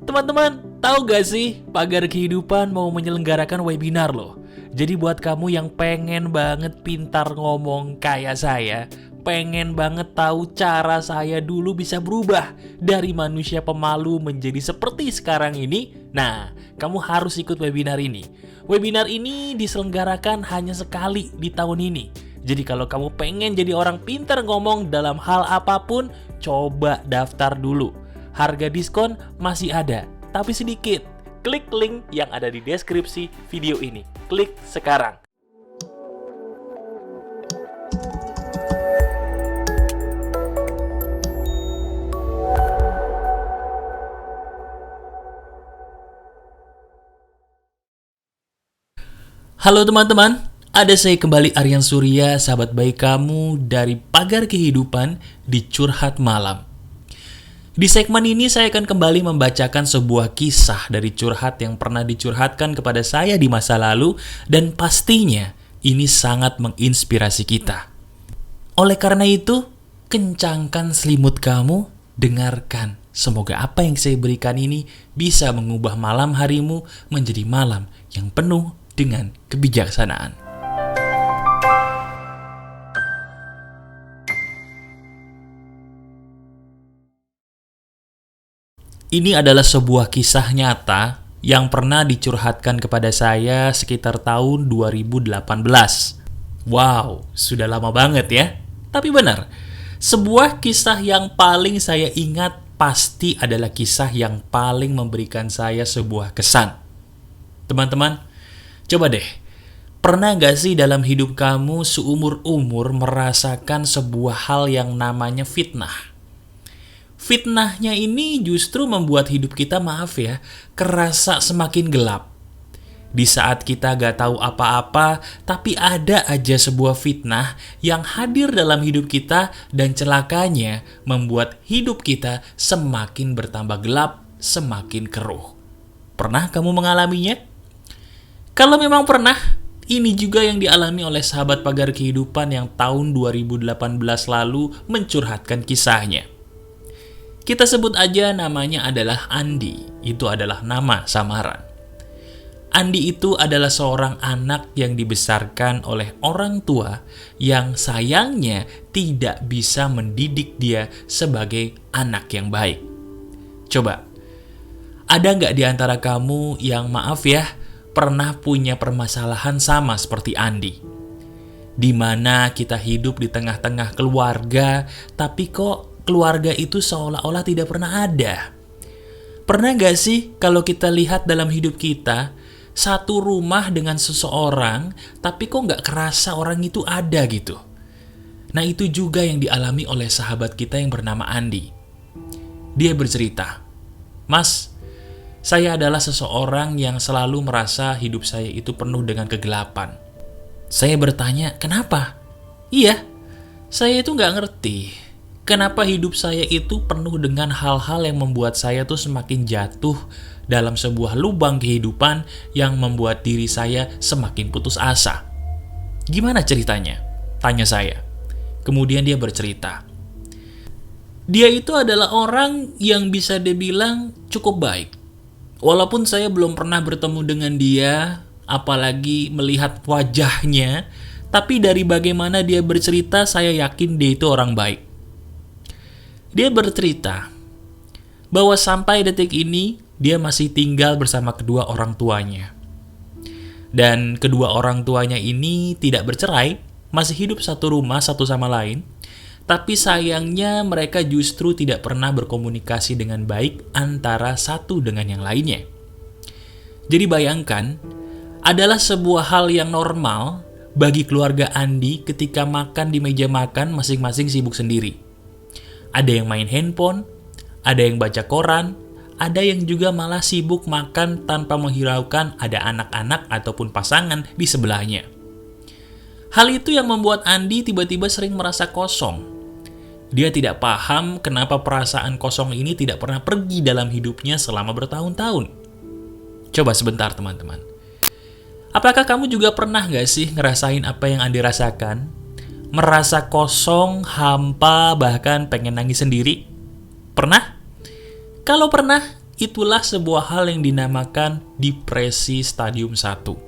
Teman-teman, tahu gak sih Pagar Kehidupan mau menyelenggarakan webinar loh. Jadi buat kamu yang pengen banget pintar ngomong kayak saya, pengen banget tahu cara saya dulu bisa berubah dari manusia pemalu menjadi seperti sekarang ini, nah, kamu harus ikut webinar ini. Webinar ini diselenggarakan hanya sekali di tahun ini. Jadi kalau kamu pengen jadi orang pintar ngomong dalam hal apapun, coba daftar dulu. Harga diskon masih ada, tapi sedikit. Klik link yang ada di deskripsi video ini. Klik sekarang. Halo teman-teman, ada saya kembali Aryan Surya, sahabat baik kamu dari Pagar Kehidupan di Curhat Malam. Di segmen ini saya akan kembali membacakan sebuah kisah dari curhat yang pernah dicurhatkan kepada saya di masa lalu, dan pastinya ini sangat menginspirasi kita. Oleh karena itu, kencangkan selimut kamu, dengarkan. Semoga apa yang saya berikan ini bisa mengubah malam harimu menjadi malam yang penuh dengan kebijaksanaan. Ini adalah sebuah kisah nyata yang pernah dicurhatkan kepada saya sekitar tahun 2018. Wow, sudah lama banget ya. Tapi benar, sebuah kisah yang paling saya ingat pasti adalah kisah yang paling memberikan saya sebuah kesan. Teman-teman, coba deh, pernah gak sih dalam hidup kamu seumur-umur merasakan sebuah hal yang namanya fitnah? Fitnahnya ini justru membuat hidup kita, maaf ya, kerasa semakin gelap. Di saat kita gak tahu apa-apa, tapi ada aja sebuah fitnah yang hadir dalam hidup kita dan celakanya membuat hidup kita semakin bertambah gelap, semakin keruh. Pernah kamu mengalaminya? Kalau memang pernah, ini juga yang dialami oleh sahabat Pagar Kehidupan yang tahun 2018 lalu mencurhatkan kisahnya. Kita sebut aja namanya adalah Andi. Itu adalah nama samaran. Andi itu adalah seorang anak yang dibesarkan oleh orang tua yang sayangnya tidak bisa mendidik dia sebagai anak yang baik. Coba, ada nggak di antara kamu yang maaf ya, pernah punya permasalahan sama seperti Andi? Di mana kita hidup di tengah-tengah keluarga, tapi kok keluarga itu seolah-olah tidak pernah ada. Pernah gak sih kalau kita lihat dalam hidup kita, satu rumah dengan seseorang, tapi kok gak kerasa orang itu ada gitu? Nah, itu juga yang dialami oleh sahabat kita yang bernama Andi. Dia bercerita, "Mas, saya adalah seseorang yang selalu merasa hidup saya itu penuh dengan kegelapan." Saya bertanya, "Kenapa?" "Iya, saya itu gak ngerti. Kenapa hidup saya itu penuh dengan hal-hal yang membuat saya tuh semakin jatuh dalam sebuah lubang kehidupan yang membuat diri saya semakin putus asa." "Gimana ceritanya?" tanya saya. Kemudian dia bercerita. Dia itu adalah orang yang bisa dibilang cukup baik. Walaupun saya belum pernah bertemu dengan dia, apalagi melihat wajahnya, tapi dari bagaimana dia bercerita, saya yakin dia itu orang baik. Dia bercerita bahwa sampai detik ini dia masih tinggal bersama kedua orang tuanya. Dan kedua orang tuanya ini tidak bercerai, masih hidup satu rumah satu sama lain. Tapi sayangnya mereka justru tidak pernah berkomunikasi dengan baik antara satu dengan yang lainnya. Jadi bayangkan, adalah sebuah hal yang normal bagi keluarga Andi ketika makan di meja makan masing-masing sibuk sendiri. Ada yang main handphone, ada yang baca koran, ada yang juga malah sibuk makan tanpa menghiraukan ada anak-anak ataupun pasangan di sebelahnya. Hal itu yang membuat Andi tiba-tiba sering merasa kosong. Dia tidak paham kenapa perasaan kosong ini tidak pernah pergi dalam hidupnya selama bertahun-tahun. Coba sebentar teman-teman. Apakah kamu juga pernah gak sih ngerasain apa yang Andi rasakan? Merasa kosong, hampa, bahkan pengen nangis sendiri? Pernah? Kalau pernah, itulah sebuah hal yang dinamakan depresi stadium 1.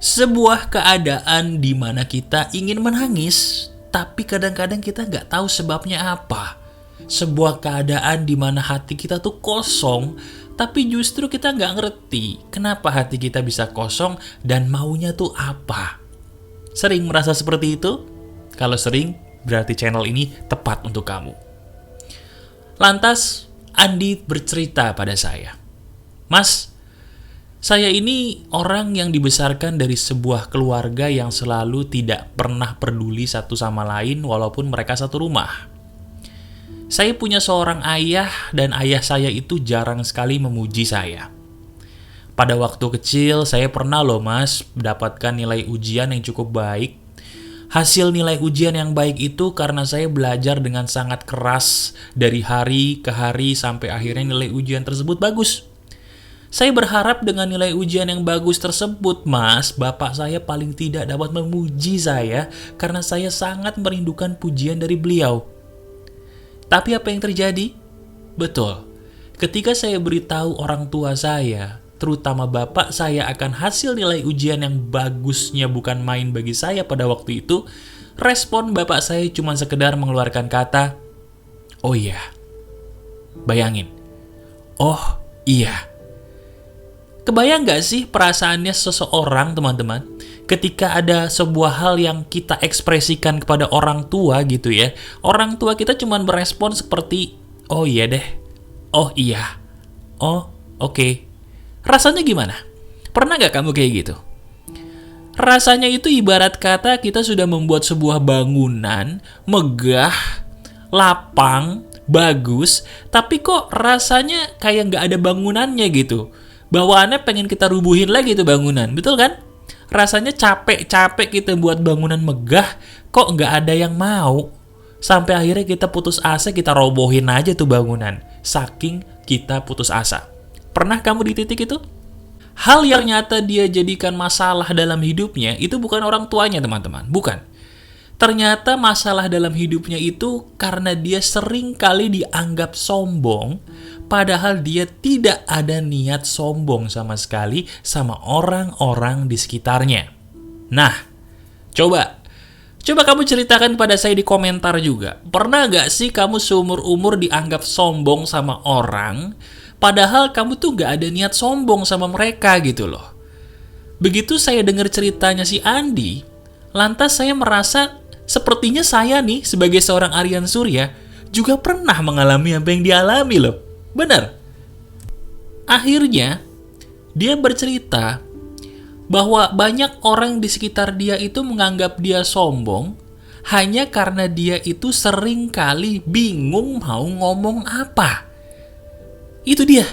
Sebuah keadaan di mana kita ingin menangis, tapi kadang-kadang kita nggak tahu sebabnya apa. Sebuah keadaan di mana hati kita tuh kosong, tapi justru kita nggak ngerti kenapa hati kita bisa kosong dan maunya tuh apa. Sering merasa seperti itu? Kalau sering, berarti channel ini tepat untuk kamu. Lantas, Andi bercerita pada saya, "Mas, saya ini orang yang dibesarkan dari sebuah keluarga yang selalu tidak pernah peduli satu sama lain walaupun mereka satu rumah. Saya punya seorang ayah dan ayah saya itu jarang sekali memuji saya. Pada waktu kecil saya pernah loh mas mendapatkan nilai ujian yang cukup baik. Hasil nilai ujian yang baik itu karena saya belajar dengan sangat keras dari hari ke hari sampai akhirnya nilai ujian tersebut bagus. Saya berharap dengan nilai ujian yang bagus tersebut, mas, bapak saya paling tidak dapat memuji saya karena saya sangat merindukan pujian dari beliau. Tapi apa yang terjadi? Betul, ketika saya beritahu orang tua saya, terutama bapak saya akan hasil nilai ujian yang bagusnya bukan main bagi saya pada waktu itu, respon bapak saya cuma sekedar mengeluarkan kata, "Oh iya." Bayangin, "Oh iya." Kebayang gak sih perasaannya seseorang, teman-teman, ketika ada sebuah hal yang kita ekspresikan kepada orang tua gitu ya. Orang tua kita cuma berespon seperti, "Oh iya deh, oh iya, oh oke." Rasanya gimana? Pernah gak kamu kayak gitu? Rasanya itu ibarat kata kita sudah membuat sebuah bangunan, megah, lapang, bagus, tapi kok rasanya kayak gak ada bangunannya gitu. Bawaannya pengen kita rubuhin lagi tuh bangunan, betul kan? Rasanya capek-capek kita buat bangunan megah, kok gak ada yang mau. Sampai akhirnya kita putus asa, kita robohin aja tuh bangunan. Saking kita putus asa. Pernah kamu di titik itu? Hal yang nyata dia jadikan masalah dalam hidupnya itu bukan orang tuanya, teman-teman. Bukan. Ternyata masalah dalam hidupnya itu karena dia sering kali dianggap sombong, padahal dia tidak ada niat sombong sama sekali sama orang-orang di sekitarnya. Nah, coba kamu ceritakan pada saya di komentar juga. Pernah gak sih kamu seumur-umur dianggap sombong sama orang, padahal kamu tuh gak ada niat sombong sama mereka gitu loh. Begitu saya dengar ceritanya si Andi, lantas saya merasa sepertinya saya nih sebagai seorang Aryan Surya juga pernah mengalami apa yang dialami loh. Benar. Akhirnya, dia bercerita bahwa banyak orang di sekitar dia itu menganggap dia sombong hanya karena dia itu sering kali bingung mau ngomong apa. Itu dia.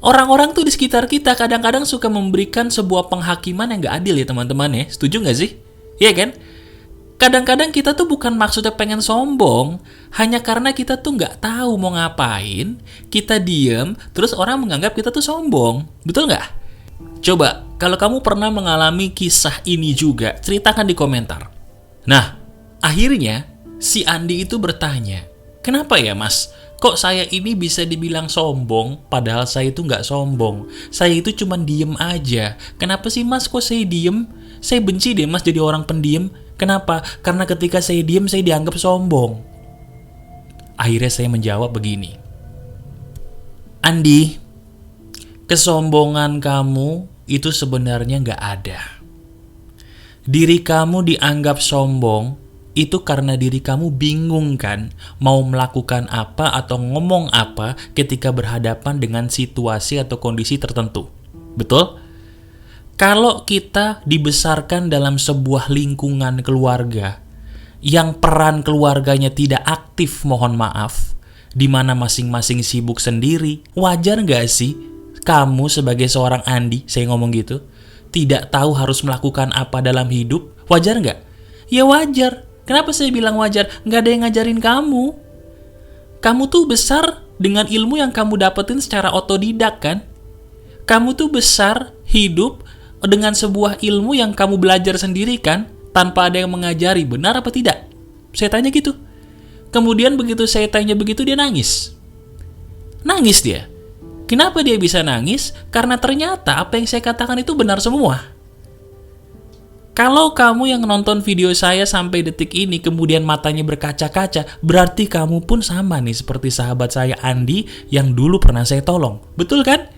Orang-orang tuh di sekitar kita kadang-kadang suka memberikan sebuah penghakiman yang gak adil ya teman-teman ya. Setuju gak sih? Iya kan? Kadang-kadang kita tuh bukan maksudnya pengen sombong, hanya karena kita tuh nggak tahu mau ngapain, kita diem, terus orang menganggap kita tuh sombong. Betul nggak? Coba, kalau kamu pernah mengalami kisah ini juga, ceritakan di komentar. Nah, akhirnya si Andi itu bertanya, "Kenapa ya mas? Kok saya ini bisa dibilang sombong, padahal saya itu nggak sombong. Saya itu cuma diem aja. Kenapa sih mas kok saya diem? Saya benci deh mas jadi orang pendiam. Kenapa? Karena ketika saya diem, saya dianggap sombong." Akhirnya saya menjawab begini, "Andi, kesombongan kamu itu sebenarnya nggak ada. Diri kamu dianggap sombong, itu karena diri kamu bingung kan mau melakukan apa atau ngomong apa ketika berhadapan dengan situasi atau kondisi tertentu. Betul? Kalau kita dibesarkan dalam sebuah lingkungan keluarga yang peran keluarganya tidak aktif, mohon maaf, di mana masing-masing sibuk sendiri, wajar nggak sih kamu sebagai seorang Andi, saya ngomong gitu, tidak tahu harus melakukan apa dalam hidup? Wajar nggak? Ya wajar. Kenapa saya bilang wajar? Nggak ada yang ngajarin kamu. Kamu tuh besar dengan ilmu yang kamu dapetin secara otodidak kan? Kamu tuh besar hidup dengan sebuah ilmu yang kamu belajar sendiri kan, tanpa ada yang mengajari. Benar apa tidak? Saya tanya gitu. Kemudian begitu saya tanya begitu, dia nangis. Nangis dia. Kenapa dia bisa nangis? Karena ternyata apa yang saya katakan itu benar semua. Kalau kamu yang nonton video saya sampai detik ini kemudian matanya berkaca-kaca, berarti kamu pun sama nih seperti sahabat saya Andi yang dulu pernah saya tolong. Betul kan?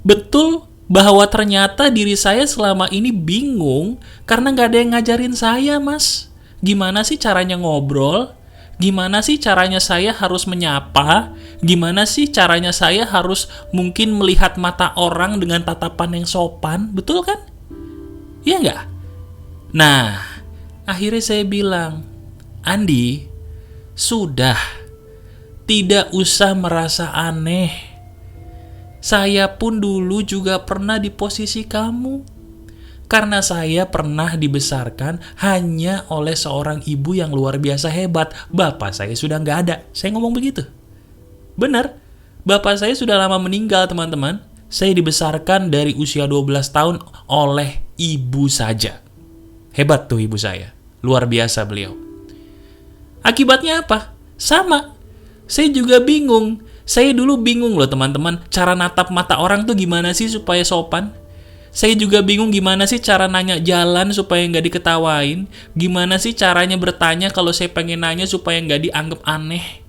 Betul bahwa ternyata diri saya selama ini bingung karena nggak ada yang ngajarin saya, Mas. Gimana sih caranya ngobrol? Gimana sih caranya saya harus menyapa? Gimana sih caranya saya harus mungkin melihat mata orang dengan tatapan yang sopan? Betul kan? Iya nggak? Nah, akhirnya saya bilang, Andi, sudah, tidak usah merasa aneh. Saya pun dulu juga pernah di posisi kamu. Karena saya pernah dibesarkan hanya oleh seorang ibu yang luar biasa hebat. Bapak saya sudah nggak ada. Saya ngomong begitu. Benar, bapak saya sudah lama meninggal, teman-teman. Saya dibesarkan dari usia 12 tahun oleh ibu saja. Hebat tuh ibu saya. Luar biasa beliau. Akibatnya apa? Sama. Saya juga bingung. Saya dulu bingung loh teman-teman. Cara natap mata orang tuh gimana sih supaya sopan? Saya juga bingung gimana sih cara nanya jalan supaya nggak diketawain. Gimana sih caranya bertanya kalau saya pengen nanya supaya nggak dianggap aneh.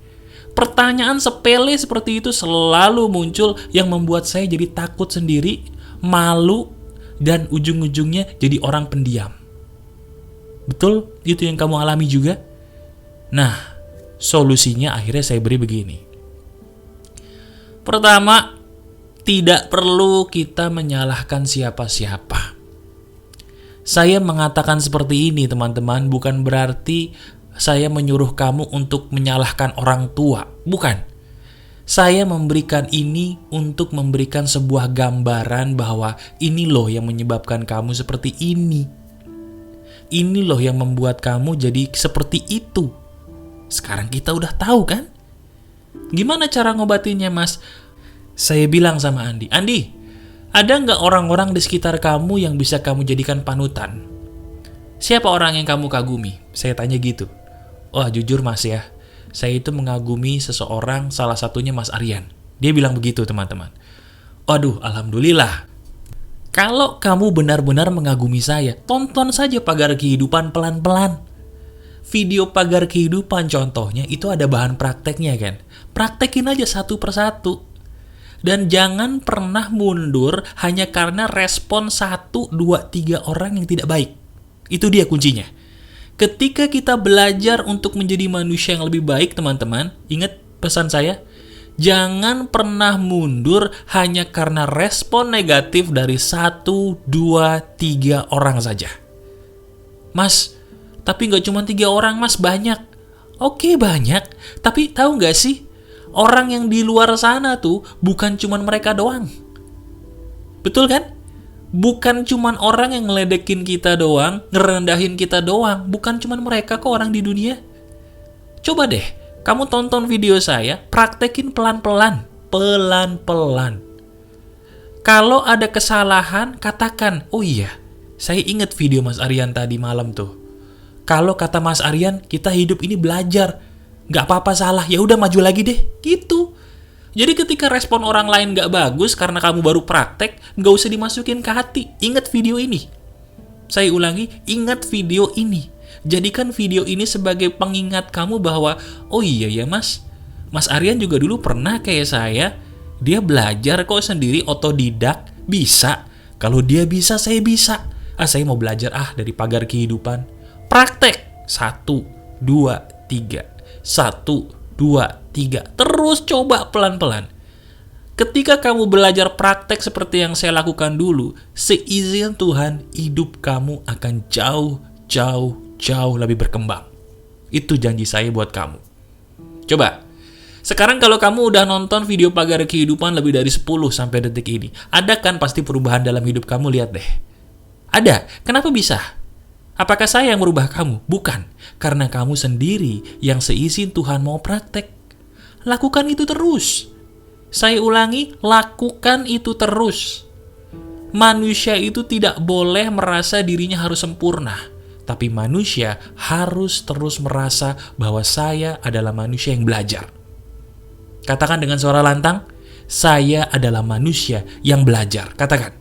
Pertanyaan sepele seperti itu selalu muncul yang membuat saya jadi takut sendiri, malu, dan ujung-ujungnya jadi orang pendiam. Betul? Itu yang kamu alami juga? Nah, solusinya akhirnya saya beri begini. Pertama, tidak perlu kita menyalahkan siapa-siapa. Saya mengatakan seperti ini, teman-teman, bukan berarti saya menyuruh kamu untuk menyalahkan orang tua. Bukan. Saya memberikan ini untuk memberikan sebuah gambaran bahwa ini loh yang menyebabkan kamu seperti ini. Ini loh yang membuat kamu jadi seperti itu. Sekarang kita udah tahu kan? Gimana cara ngobatinnya, Mas? Saya bilang sama Andi, Andi, ada nggak orang-orang di sekitar kamu yang bisa kamu jadikan panutan? Siapa orang yang kamu kagumi? Saya tanya gitu. Wah, jujur Mas ya, saya itu mengagumi seseorang, salah satunya Mas Aryan. Dia bilang begitu, teman-teman. Waduh, alhamdulillah. Kalau kamu benar-benar mengagumi saya, tonton saja Pagar Kehidupan pelan-pelan. Video Pagar Kehidupan contohnya itu ada bahan prakteknya kan. Praktekin aja satu persatu. Dan jangan pernah mundur hanya karena respon 1, 2, 3 orang yang tidak baik. Itu dia kuncinya. Ketika kita belajar untuk menjadi manusia yang lebih baik, teman-teman, ingat pesan saya, jangan pernah mundur hanya karena respon negatif dari 1, 2, 3 orang saja. Mas, tapi nggak cuma 3 orang, Mas, banyak. Oke, banyak. Tapi tahu nggak sih, orang yang di luar sana tuh bukan cuma mereka doang. Betul kan? Bukan cuman orang yang ngeledekin kita doang, ngerendahin kita doang. Bukan cuman mereka kok orang di dunia. Coba deh, kamu tonton video saya, praktekin pelan-pelan. Pelan-pelan. Kalau ada kesalahan, katakan, oh iya, saya ingat video Mas Aryan tadi malam tuh. Kalau kata Mas Aryan, kita hidup ini belajar. Nggak apa-apa salah, ya udah maju lagi deh. Gitu. Jadi ketika respon orang lain nggak bagus karena kamu baru praktek, nggak usah dimasukin ke hati. Ingat video ini. Saya ulangi, ingat video ini. Jadikan video ini sebagai pengingat kamu bahwa, oh iya ya Mas, Mas Aryan juga dulu pernah kayak saya. Dia belajar kok sendiri, otodidak, bisa. Kalau dia bisa, saya bisa. Saya mau belajar dari Pagar Kehidupan. Praktek. 1, 2, 3. 1, 2, 3. Terus coba pelan-pelan. Ketika kamu belajar praktek seperti yang saya lakukan dulu, seizin Tuhan, hidup kamu akan jauh lebih berkembang. Itu janji saya buat kamu. Coba. Sekarang kalau kamu udah nonton video Pagar Kehidupan lebih dari 10 sampai detik ini, ada kan pasti perubahan dalam hidup kamu, lihat deh. Ada. Kenapa bisa? Apakah saya yang merubah kamu? Bukan. Karena kamu sendiri yang seizin Tuhan mau praktek. Lakukan itu terus. Saya ulangi, lakukan itu terus. Manusia itu tidak boleh merasa dirinya harus sempurna. Tapi manusia harus terus merasa bahwa saya adalah manusia yang belajar. Katakan dengan suara lantang, Saya adalah manusia yang belajar. Katakan.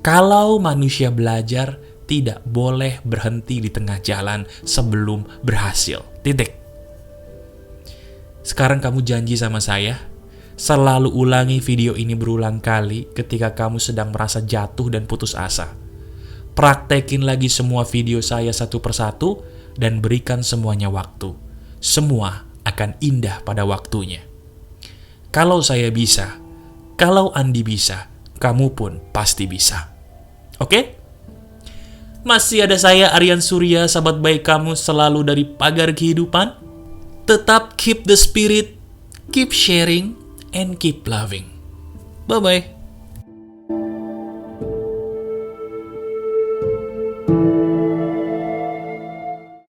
Kalau manusia belajar, tidak boleh berhenti di tengah jalan sebelum berhasil. Titik. Sekarang kamu janji sama saya, selalu ulangi video ini berulang kali ketika kamu sedang merasa jatuh dan putus asa. Praktekin lagi semua video saya satu persatu dan berikan semuanya waktu. Semua akan indah pada waktunya. Kalau saya bisa, kalau Andi bisa, kamu pun pasti bisa. Oke? Masih ada saya, Aryan Surya, sahabat baik kamu selalu dari Pagar Kehidupan. Tetap keep the spirit, keep sharing, and keep loving. Bye-bye.